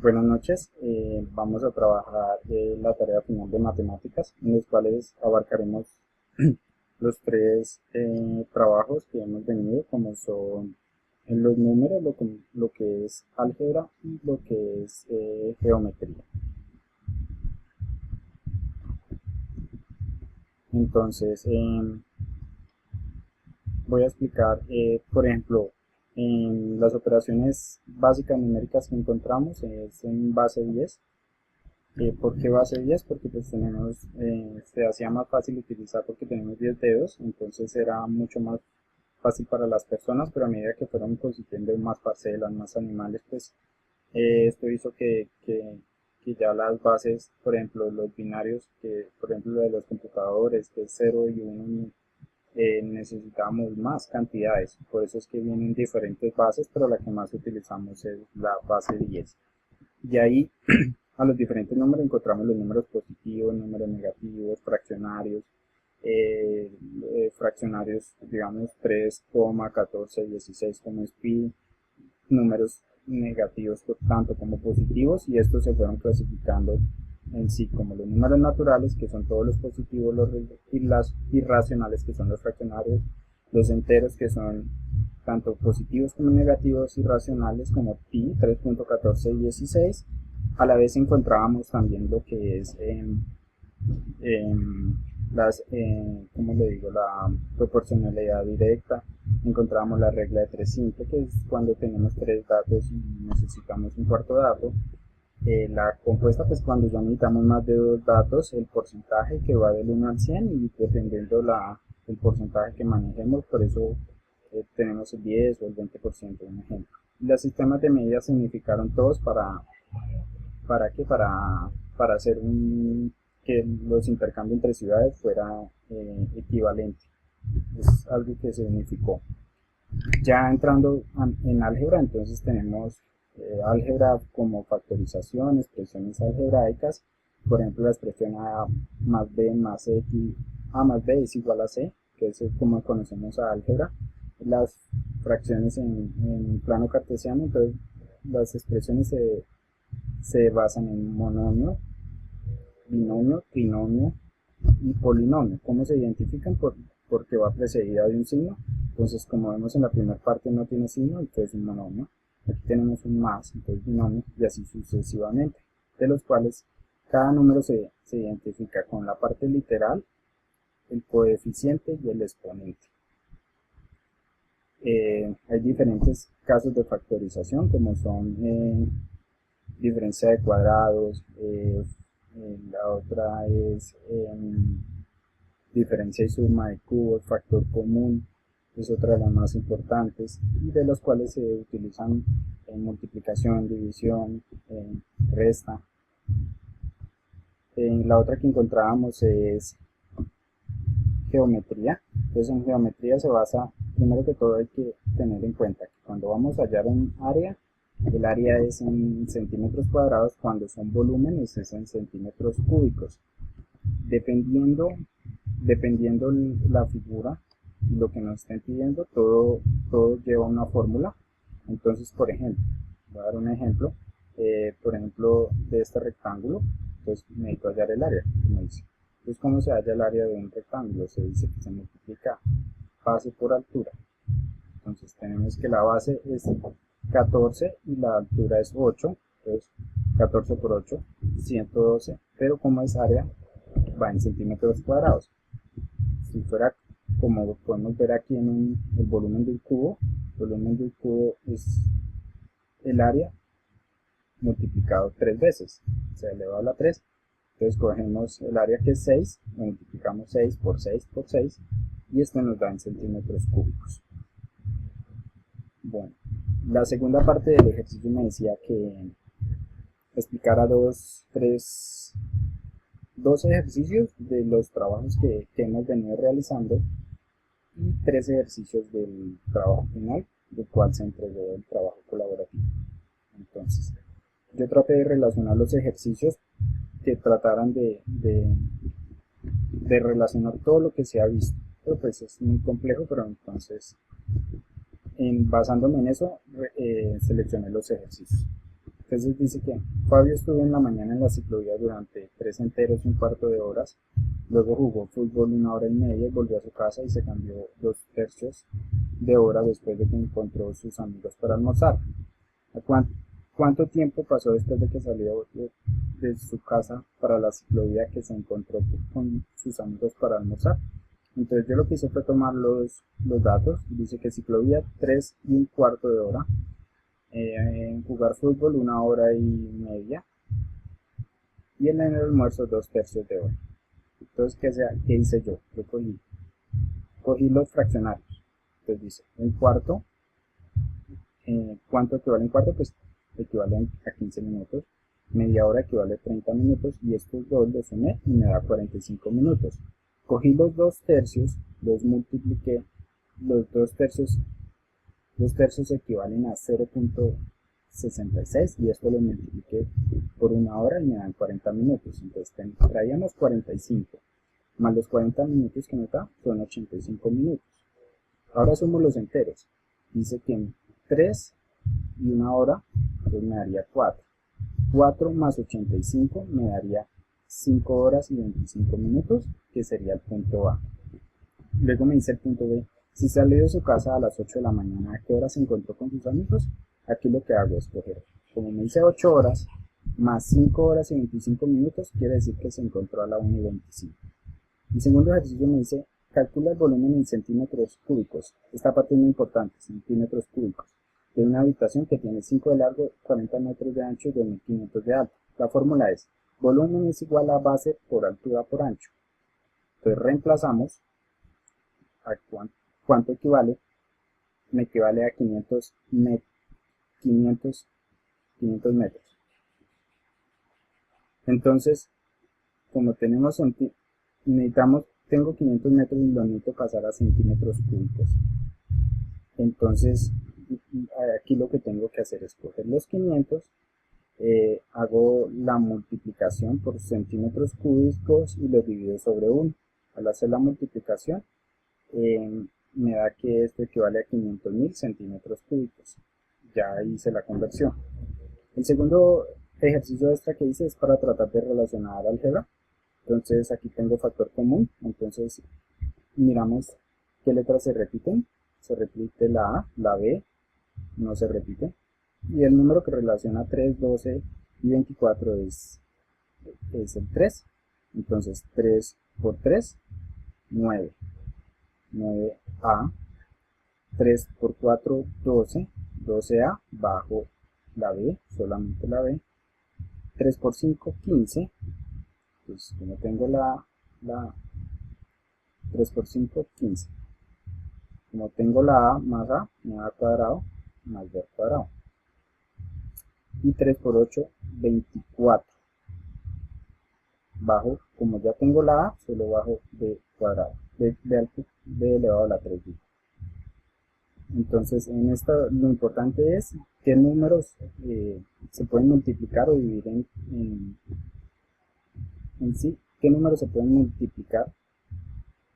Buenas noches, vamos a trabajar la tarea final de matemáticas, en los cuales abarcaremos los tres trabajos que hemos venido, como son en los números, lo que es álgebra y lo que es geometría. Entonces, voy a explicar, por ejemplo, en las operaciones básicas numéricas que encontramos es en base 10. ¿Por qué base 10? Porque pues tenemos, se hacía más fácil utilizar porque tenemos 10 dedos, entonces era mucho más fácil para las personas, pero a medida que fueron constituyendo más parcelas, más animales, pues esto hizo que ya las bases, por ejemplo, los binarios, que por ejemplo lo de los computadores, que es 0 y 1, necesitamos más cantidades, por eso es que vienen diferentes bases, pero la que más utilizamos es la base 10. Y ahí a los diferentes números encontramos los números positivos, números negativos, fraccionarios, fraccionarios, digamos 3, 14, 16 como es pi, números negativos tanto como positivos, y estos se fueron clasificando en sí como los números naturales, que son todos los positivos, y las irracionales, que son los fraccionarios, los enteros, que son tanto positivos como negativos, irracionales como pi, 3.14 y 16. A la vez encontrábamos también lo que es ¿cómo le digo? La proporcionalidad directa. Encontramos la regla de 3 simple, que es cuando tenemos tres datos y necesitamos un cuarto dato. La compuesta, pues cuando ya necesitamos más de dos datos, el porcentaje que va del 1 al 100, y dependiendo el porcentaje que manejemos, por eso tenemos el 10 o el 20%, un ejemplo. Los sistemas de medida se unificaron todos ¿para qué? Para hacer que los intercambios entre ciudades fuera equivalente. Es algo que se unificó. Ya entrando en álgebra, entonces tenemos álgebra como factorización, expresiones algebraicas, por ejemplo la expresión a más b más x, a más b es igual a c, que es como conocemos a álgebra. Las fracciones en plano cartesiano, entonces las expresiones se basan en monomio, binomio, trinomio y polinomio. ¿Cómo se identifican? Porque va precedida de un signo. Entonces, como vemos en la primera parte no tiene signo, entonces es un monomio. Aquí tenemos un más, entonces binomio, y así sucesivamente, de los cuales cada número se identifica con la parte literal, el coeficiente y el exponente. Hay diferentes casos de factorización, como son diferencia de cuadrados, la otra es diferencia y suma de cubos, factor común, es otra de las más importantes, y de las cuales se utilizan en multiplicación, división, resta. La otra que encontrábamos es geometría. Entonces en geometría se basa, primero que todo hay que tener en cuenta que cuando vamos a hallar un área, el área es en centímetros cuadrados, cuando son volúmenes es en centímetros cúbicos. Dependiendo la figura y lo que nos estén pidiendo, todo lleva una fórmula. Entonces, por ejemplo, voy a dar un ejemplo, por ejemplo, de este rectángulo, entonces necesito hallar el área, como dice. Entonces, ¿cómo se halla el área de un rectángulo? Se dice que se multiplica base por altura. Entonces, tenemos que la base es 14 y la altura es 8, entonces 14 por 8, 112, pero como es área, va en centímetros cuadrados. Si fuera como podemos ver aquí en el volumen del cubo, el volumen del cubo es el área multiplicado 3 veces, se eleva a la 3. Entonces cogemos el área que es 6, multiplicamos 6 por 6 por 6, y esto nos da en centímetros cúbicos. Bueno, la segunda parte del ejercicio me decía que explicara dos ejercicios de los trabajos que hemos venido realizando, y 3 ejercicios del trabajo final, del cual se entregó el trabajo colaborativo. Entonces, yo traté de relacionar los ejercicios que trataran de relacionar todo lo que se ha visto, pero pues es muy complejo, pero entonces basándome en eso seleccioné los ejercicios. Entonces dice que Fabio estuvo en la mañana en la ciclovía durante 3 enteros y un cuarto de horas, luego jugó fútbol 1 hora y media y volvió a su casa y se cambió 2 tercios de hora después de que encontró sus amigos para almorzar. ¿A cuánto tiempo pasó después de que salió de su casa para la ciclovía que se encontró con sus amigos para almorzar? Entonces yo lo que hice fue tomar los datos. Dice que ciclovía 3 y un cuarto de hora, jugar fútbol 1 hora y media y en el almuerzo 2 tercios de hora. Entonces, ¿qué hice yo? Yo cogí los fraccionarios. Entonces dice, un cuarto, ¿cuánto equivale un cuarto? Pues equivale a 15 minutos, media hora equivale a 30 minutos y estos dos los sumé y me da 45 minutos. Cogí los 2 tercios, los multipliqué, los 2 tercios equivalen a 0,66 y esto lo multipliqué por 1 hora y me dan 40 minutos. Entonces traíamos 45 más los 40 minutos que nos da son 85 minutos. Ahora somos los enteros. Dice que en 3 y 1 hora pues me daría 4. 4 más 85 me daría 5 horas y 25 minutos, que sería el punto A. Luego me dice el punto B. Si salió de su casa a las 8 de la mañana, ¿a qué hora se encontró con sus amigos? Aquí lo que hago es coger, como me dice 8 horas, más 5 horas y 25 minutos, quiere decir que se encontró a la 1 y 25. El segundo ejercicio me dice, calcula el volumen en centímetros cúbicos. Esta parte es muy importante, centímetros cúbicos, de una habitación que tiene 5 de largo, 40 metros de ancho y 2500 de alto. La fórmula es, volumen es igual a base por altura por ancho. Entonces reemplazamos a cuánto equivale. Me equivale a 500 metros. Entonces, como tengo 500 metros y lo necesito pasar a centímetros cúbicos. Entonces, aquí lo que tengo que hacer es coger los 500, hago la multiplicación por centímetros cúbicos y lo divido sobre 1. Al hacer la multiplicación, me da que esto equivale a 500.000 centímetros cúbicos. Ya hice la conversión. El segundo ejercicio extra que hice es para tratar de relacionar álgebra. Entonces aquí tengo factor común. Entonces miramos qué letras se repiten. Se repite la A, la B no se repite. Y el número que relaciona 3, 12 y 24 es el 3. Entonces 3 por 3, 9. 9A, 3 por 4, 12, 12A, bajo la B, solamente la B, 3 por 5, 15, pues como tengo la 3 por 5, 15, como tengo la A más A, me da cuadrado, más B cuadrado, y 3 por 8, 24, bajo, como ya tengo la A, solo bajo B cuadrado, B elevado a la 3. Entonces, en esta lo importante es qué números se pueden multiplicar o dividir en sí, qué números se pueden multiplicar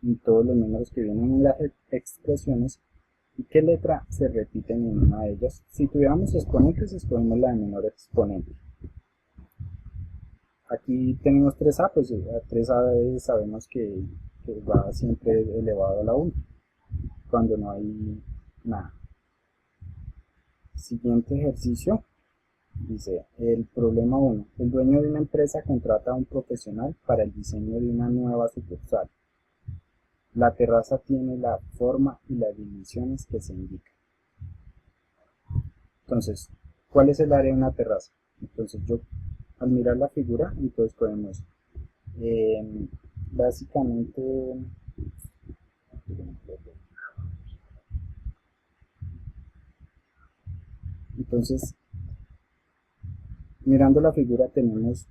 en todos los números que vienen en las expresiones y qué letra se repiten en una de ellas. Si tuviéramos exponentes, escogemos la de menor exponente. Aquí tenemos 3A, pues a 3A sabemos que va siempre elevado a la 1, cuando no hay nada. Siguiente ejercicio. Dice, el problema 1. El dueño de una empresa contrata a un profesional para el diseño de una nueva sucursal. La terraza tiene la forma y las dimensiones que se indican. Entonces, ¿cuál es el área de una terraza? Entonces al mirar la figura, entonces podemos básicamente entonces mirando la figura tenemos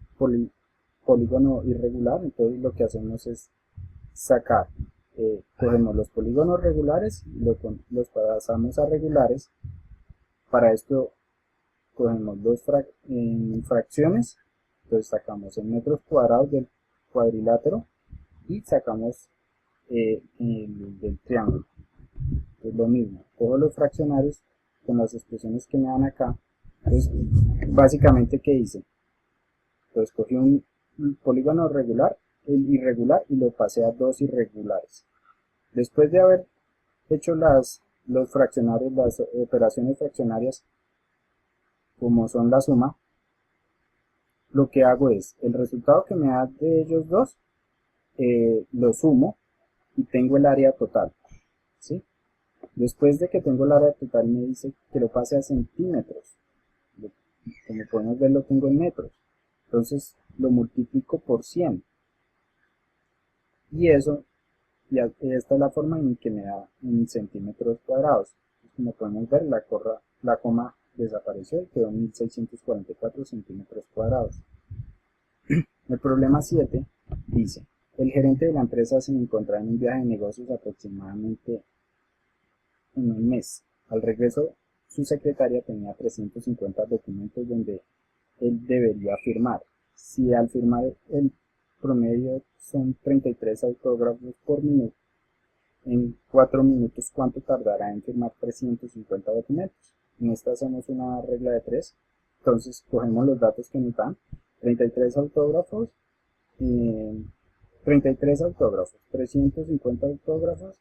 polígono irregular. Entonces lo que hacemos es sacar, cogemos los polígonos regulares y los pasamos a regulares. Para esto cogemos fracciones, entonces sacamos en metros cuadrados del cuadrilátero y sacamos el del triángulo. Es lo mismo, cojo los fraccionarios con las expresiones que me dan acá Entonces, básicamente, ¿qué hice? Entonces cogí un polígono regular, el irregular, y lo pasé a dos irregulares. Después de haber hecho los fraccionarios, las operaciones fraccionarias, como son la suma, lo que hago es, el resultado que me da de ellos dos, lo sumo y tengo el área total, ¿sí? Después de que tengo el área total, me dice que lo pase a centímetros. Como podemos ver, lo tengo en metros. Entonces lo multiplico por 100. Y eso, ya, esta es la forma en que me da en centímetros cuadrados. Como podemos ver, la coma desapareció y quedó en 1644 centímetros cuadrados. El problema 7 dice, el gerente de la empresa se encontraba en un viaje de negocios aproximadamente en un mes. Al regreso, su secretaria tenía 350 documentos donde él debería firmar. Si al firmar el promedio son 33 autógrafos por minuto, en 4 minutos, ¿cuánto tardará en firmar 350 documentos? En esta hacemos una regla de 3. Entonces, cogemos los datos que nos dan. 33 autógrafos, eh, 33 autógrafos, 350 autógrafos,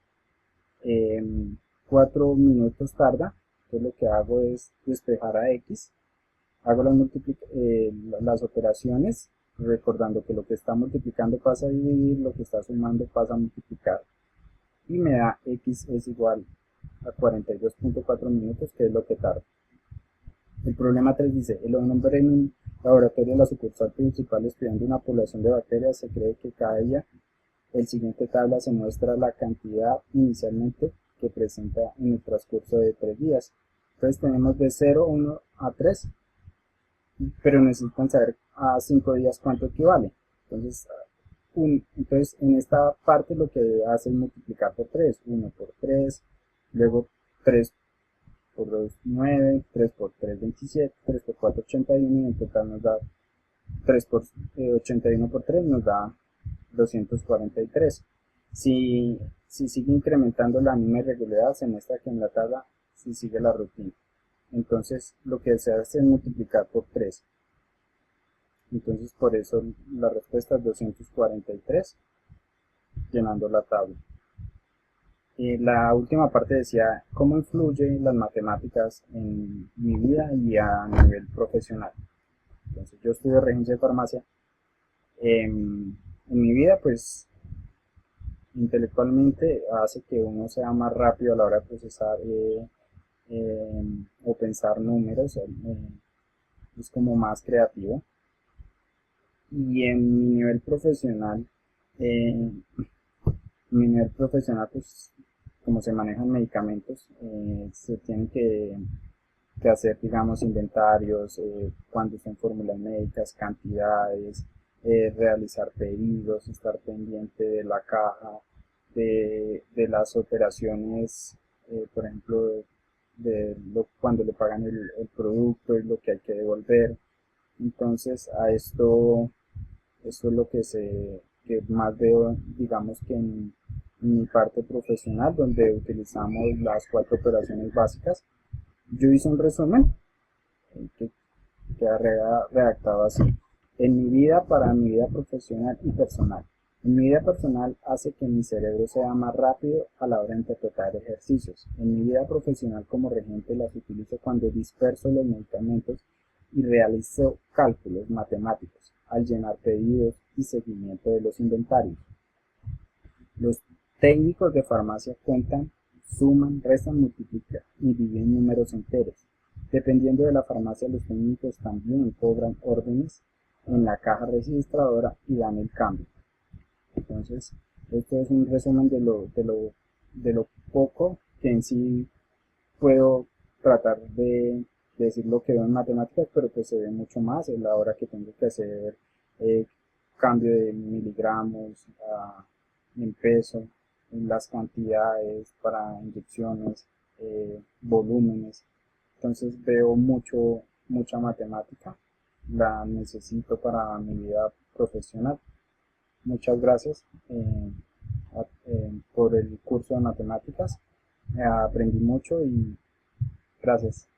4 minutos tarda. Entonces lo que hago es despejar a X, hago las operaciones, recordando que lo que está multiplicando pasa a dividir, lo que está sumando pasa a multiplicar, y me da X es igual a 42.4 minutos, que es lo que tarda. El problema 3 dice, el hombre en un laboratorio de la sucursal principal estudiando una población de bacterias, se cree que cada día el siguiente tabla se muestra la cantidad inicialmente que presenta en el transcurso de 3 días. Entonces tenemos de 0, 1 a 3, pero necesitan saber a 5 días cuánto equivale. Entonces en esta parte lo que hace es multiplicar por 3, 1 por 3, luego 3 por 2, 9, 3 por 3, 27, 3 por 4, 81, y en total nos da 3 por 81 por 3 nos da 243. Si sigue incrementando la misma irregularidad, se muestra que en la tabla si sigue la rutina. Entonces lo que se hace es multiplicar por 3. Entonces por eso la respuesta es 243, llenando la tabla. La última parte decía cómo influyen las matemáticas en mi vida y a nivel profesional. Entonces yo estudio regencia de farmacia. En mi vida, pues intelectualmente hace que uno sea más rápido a la hora de procesar o pensar números, es como más creativo. Y eh, mi nivel profesional, pues como se manejan medicamentos, se tienen que hacer, digamos, inventarios, cuando son fórmulas médicas, cantidades, realizar pedidos, estar pendiente de la caja, de las operaciones, por ejemplo, cuando le pagan el producto y lo que hay que devolver. Entonces, esto es lo que más veo, digamos, que en mi parte profesional, donde utilizamos las 4 operaciones básicas. Yo hice un resumen que queda redactado así. En mi vida, para mi vida profesional y personal. En mi vida personal hace que mi cerebro sea más rápido a la hora de interpretar ejercicios. En mi vida profesional como regente las utilizo cuando disperso los medicamentos y realizo cálculos matemáticos al llenar pedidos y seguimiento de los inventarios. Los técnicos de farmacia cuentan, suman, restan, multiplican y dividen números enteros. Dependiendo de la farmacia, los técnicos también cobran órdenes en la caja registradora y dan el cambio. Entonces, esto es un resumen de lo poco que en sí puedo tratar de decir lo que veo en matemáticas, pero pues se ve mucho más en la hora que tengo que hacer eh, cambio de miligramos en peso, en las cantidades para inyecciones, volúmenes. Entonces veo mucha matemática, la necesito para mi vida profesional. Muchas gracias por el curso de matemáticas. Aprendí mucho y gracias.